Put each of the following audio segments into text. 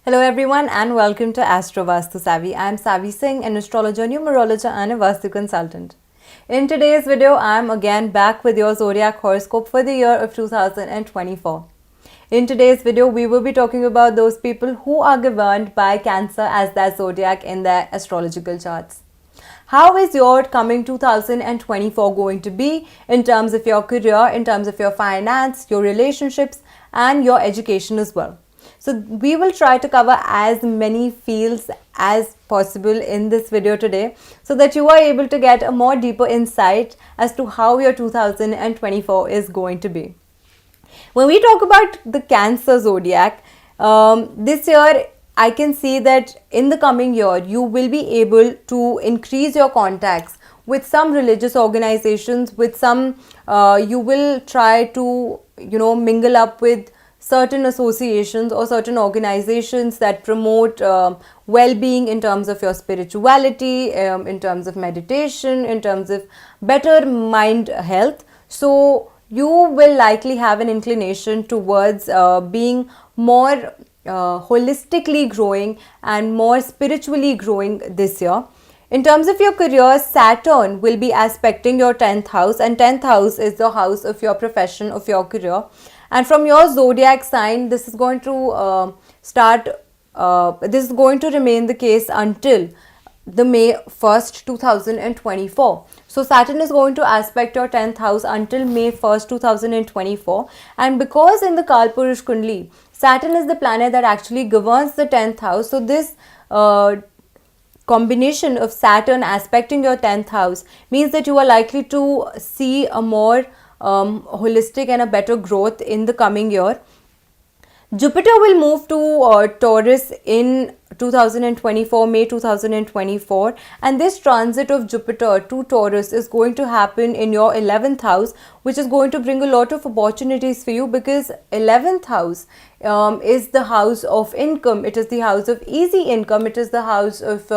Hello everyone and welcome to Astro Vastu Savvy. I am Savvy Singh, an astrologer, numerologist and a Vastu consultant. In today's video, I am again back with your Zodiac horoscope for the year of 2024. In today's video, we will be talking about those people who are governed by Cancer as their Zodiac in their astrological charts. How is your coming 2024 going to be in terms of your career, in terms of your finance, your relationships and your education as well? So we will try to cover as many fields as possible in this video today so that you are able to get a more deeper insight as to how your 2024 is going to be. When we talk about the Cancer Zodiac, this year I can see that in the coming year you will be able to increase your contacts with some religious organizations, with some you will try to mingle up with certain associations or certain organizations that promote well-being in terms of your spirituality, in terms of meditation, in terms of better mind health. So you will likely have an inclination towards being more holistically growing and more spiritually growing this year. In terms of your career, Saturn will be aspecting your 10th house, and 10th house is the house of your profession, of your career. And from your zodiac sign, this is going to this is going to remain the case until the May 1st, 2024. So Saturn is going to aspect your 10th house until May 1st, 2024. And because in the Kalpurush Kundli, Saturn is the planet that actually governs the 10th house. So this combination of Saturn aspecting your 10th house means that you are likely to see a more holistic and a better growth in the coming year. Jupiter will move to Taurus in 2024, May 2024, and this transit of Jupiter to Taurus is going to happen in your 11th house, which is going to bring a lot of opportunities for you, because 11th house is the house of income. It is the house of easy income. It is the house of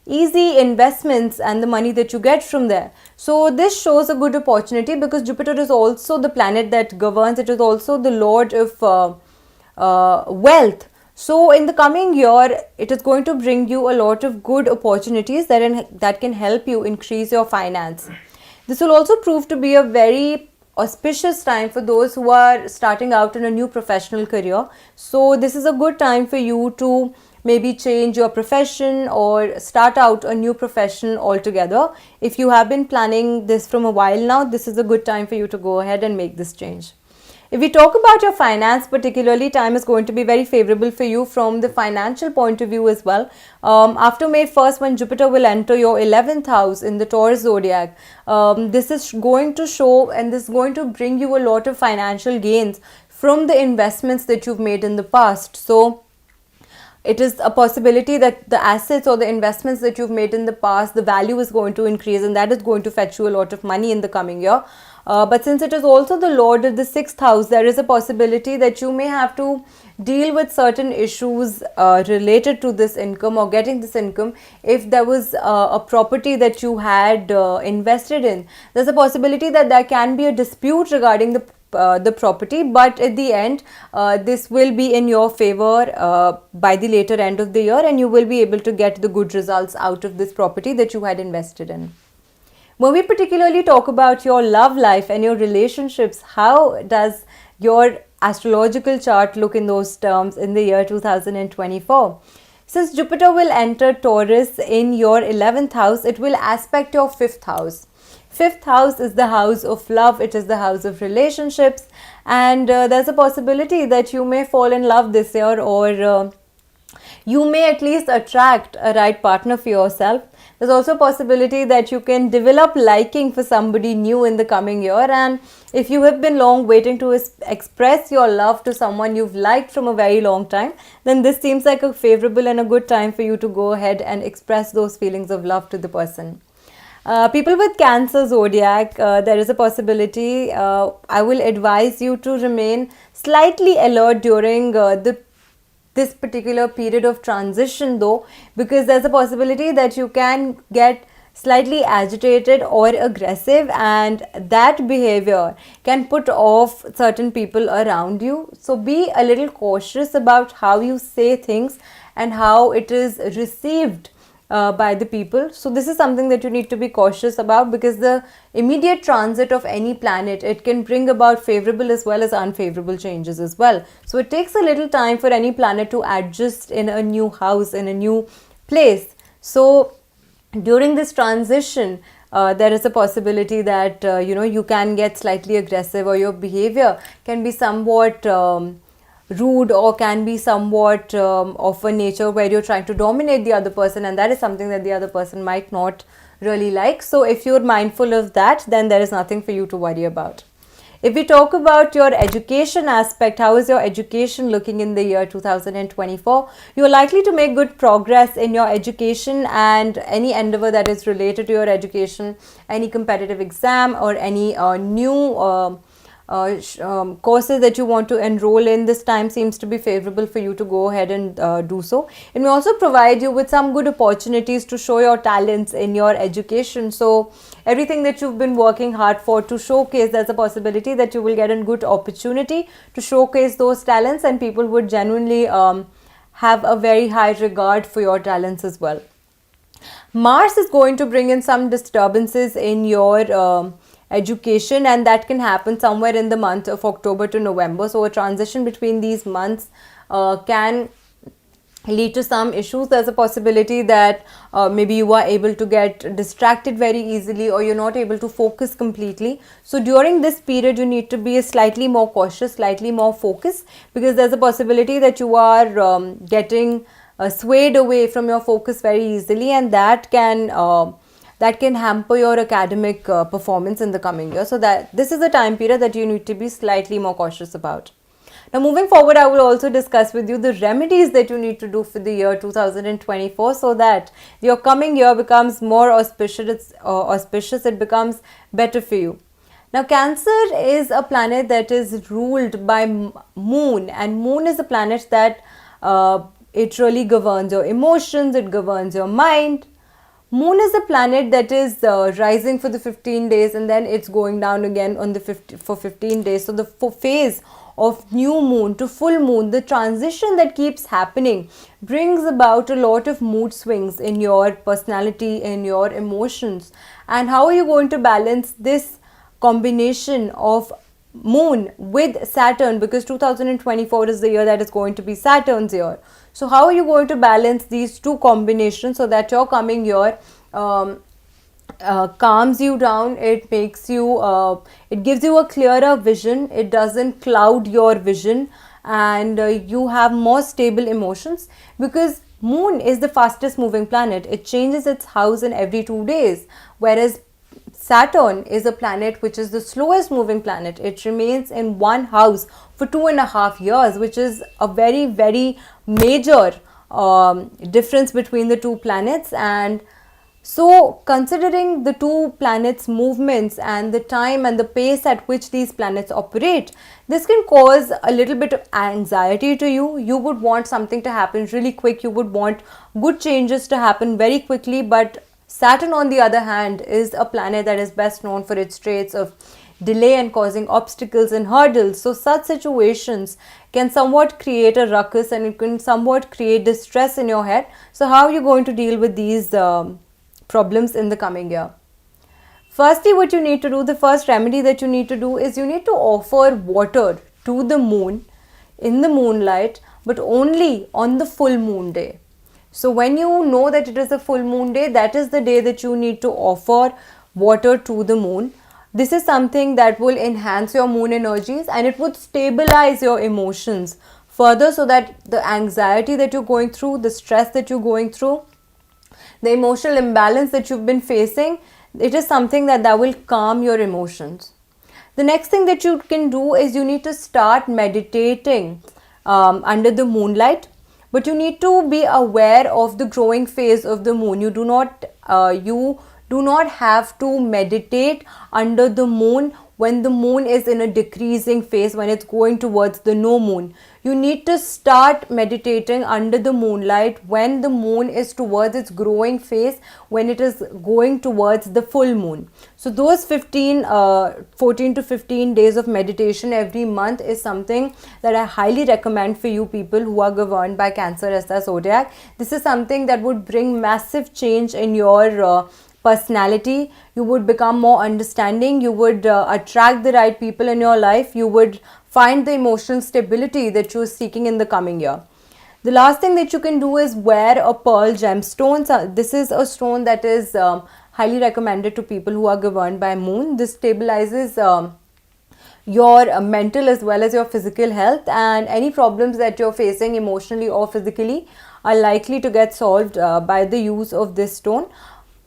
easy investments and the money that you get from there. So this shows a good opportunity because Jupiter is also the planet that governs. It is also the lord of wealth. So in the coming year, it is going to bring you a lot of good opportunities that can help you increase your finance. This will also prove to be a very auspicious time for those who are starting out in a new professional career. So this is a good time for you to maybe change your profession or start out a new profession altogether. If you have been planning this from a while now, this is a good time for you to go ahead and make this change. If we talk about your finance particularly, time is going to be very favorable for you from the financial point of view as well. After May 1st, when Jupiter will enter your 11th house in the Taurus zodiac, this is going to show and this is going to bring you a lot of financial gains from the investments that you've made in the past. So it is a possibility that the assets or the investments that you've made in the past, the value is going to increase, and that is going to fetch you a lot of money in the coming year. But since it is also the lord of the 6th house, there is a possibility that you may have to deal with certain issues related to this income or getting this income. If there was a property that you had invested in, there's a possibility that there can be a dispute regarding the property, but at the end this will be in your favor by the later end of the year, and you will be able to get the good results out of this property that you had invested in. When we particularly talk about your love life and your relationships, how does your astrological chart look in those terms in the year 2024? Since Jupiter will enter Taurus in your 11th house, it will aspect your 5th house. 5th house is the house of love. It is the house of relationships, and there's a possibility that you may fall in love this year, or you may at least attract a right partner for yourself. There's also a possibility that you can develop liking for somebody new in the coming year, and if you have been long waiting to express your love to someone you've liked from a very long time, then this seems like a favorable and a good time for you to go ahead and express those feelings of love to the person. People with Cancer zodiac, there is a possibility, I will advise you to remain slightly alert during this particular period of transition though, because there's a possibility that you can get slightly agitated or aggressive, and that behavior can put off certain people around you. So be a little cautious about how you say things and how it is received by the people. So this is something that you need to be cautious about, because the immediate transit of any planet, it can bring about favorable as well as unfavorable changes as well. So it takes a little time for any planet to adjust in a new house, in a new place. So during this transition, there is a possibility that you can get slightly aggressive, or your behavior can be somewhat rude, or can be somewhat of a nature where you're trying to dominate the other person, and that is something that the other person might not really like. So if you're mindful of that, then there is nothing for you to worry about. If we talk about your education aspect, how is your education looking in the year 2024? You're likely to make good progress in your education and any endeavor that is related to your education, any competitive exam or any new courses that you want to enroll in. This time seems to be favorable for you to go ahead and do so. It may also provide you with some good opportunities to show your talents in your education. So everything that you've been working hard for to showcase, there's a possibility that you will get a good opportunity to showcase those talents, and people would genuinely have a very high regard for your talents as well. Mars is going to bring in some disturbances in your education, and that can happen somewhere in the month of October to November. So a transition between these months can lead to some issues. There's a possibility that maybe you are able to get distracted very easily, or you're not able to focus completely. So during this period, you need to be slightly more cautious, slightly more focused, because there's a possibility that you are getting swayed away from your focus very easily, and that can hamper your academic performance in the coming year. So that this is a time period that you need to be slightly more cautious about. Now moving forward, I will also discuss with you the remedies that you need to do for the year 2024, so that your coming year becomes more auspicious, it becomes better for you. Now Cancer is a planet that is ruled by Moon, and Moon is a planet that it really governs your emotions, it governs your mind. Moon is a planet that is rising for the 15 days, and then it's going down again on the for 15 days. So the phase of new moon to full moon, the transition that keeps happening, brings about a lot of mood swings in your personality, in your emotions. And how are you going to balance this combination of Moon with Saturn, because 2024 is the year that is going to be Saturn's year. So how are you going to balance these two combinations so that your coming year calms you down, it makes you, it gives you a clearer vision, it doesn't cloud your vision, and you have more stable emotions, because Moon is the fastest moving planet. It changes its house in every 2 days, whereas Saturn is a planet which is the slowest moving planet. It remains in one house for 2.5 years, which is a very, very major difference between the two planets. And so considering the two planets' movements and the time and the pace at which these planets operate, this can cause a little bit of anxiety to you. You would want something to happen really quick. You would want good changes to happen very quickly, but Saturn, on the other hand, is a planet that is best known for its traits of delay and causing obstacles and hurdles. So such situations can somewhat create a ruckus, and it can somewhat create distress in your head. So how are you going to deal with these problems in the coming year? Firstly, what you need to do, the first remedy that you need to do is you need to offer water to the moon in the moonlight, but only on the full moon day. So when you know that it is a full moon day, that is the day that you need to offer water to the moon. This is something that will enhance your moon energies, and it would stabilize your emotions further, so that the anxiety that you're going through, the stress that you're going through, the emotional imbalance that you've been facing, it is something that will calm your emotions. The next thing that you can do is you need to start meditating under the moonlight. But you need to be aware of the growing phase of the moon. You do not have to meditate under the moon when the moon is in a decreasing phase, when it's going towards the no moon. You need to start meditating under the moonlight when the moon is towards its growing phase, when it is going towards the full moon. So those 14 to 15 days of meditation every month is something that I highly recommend for you people who are governed by Cancer as the zodiac. This is something that would bring massive change in your personality. You would become more understanding, you would attract the right people in your life, you would find the emotional stability that you're seeking in the coming year. The last thing that you can do is wear a pearl gemstone. So this is a stone that is highly recommended to people who are governed by moon. This stabilizes your mental as well as your physical health, and any problems that you're facing emotionally or physically are likely to get solved by the use of this stone.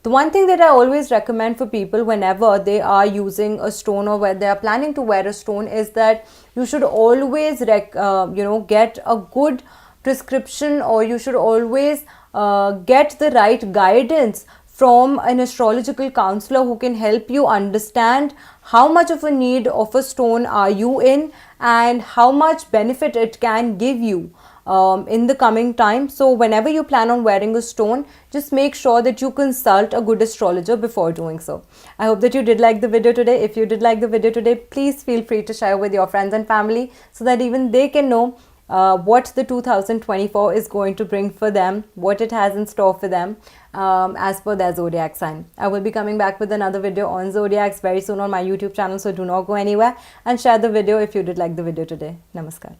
The one thing that I always recommend for people whenever they are using a stone or when they are planning to wear a stone is that you should always get a good prescription, or you should always get the right guidance from an astrological counselor who can help you understand how much of a need of a stone are you in and how much benefit it can give you in the coming time. So whenever you plan on wearing a stone, just make sure that you consult a good astrologer before doing so. I hope that you did like the video today. If you did like the video today, please feel free to share with your friends and family so that even they can know what the 2024 is going to bring for them, what it has in store for them as per their zodiac sign. I will be coming back with another video on zodiacs very soon on my YouTube channel, so do not go anywhere, and share the video if you did like the video today. Namaskar.